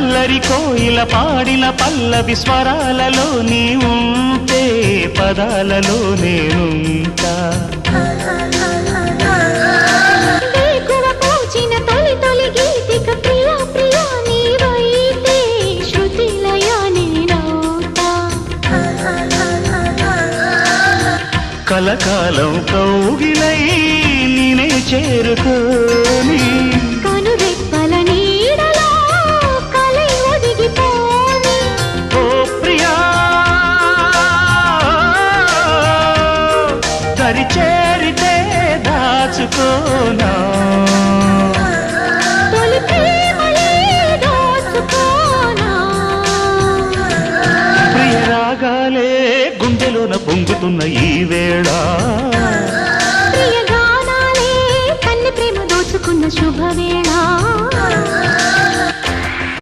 అల్లరి కోయిల పాడిన పల్లవి స్వరాలలో నీ ఉంటే పదాలలో నేనుంటా కలకాలం కౌగిలై నేనే చేరుకోని కనురెప్పల నీడలో కలై ఒదిగిపోని ఓ ప్రియా దరి చేరితే దాచుకోనా తొలి ప్రేమలే దోచుకోనా ప్రియ రాగాలే గుండెలోన పొంగుతున్న ఈ వేళ ప్రియ గానాలే కన్నె ప్రేమ దోచుకున్న శుభవేళ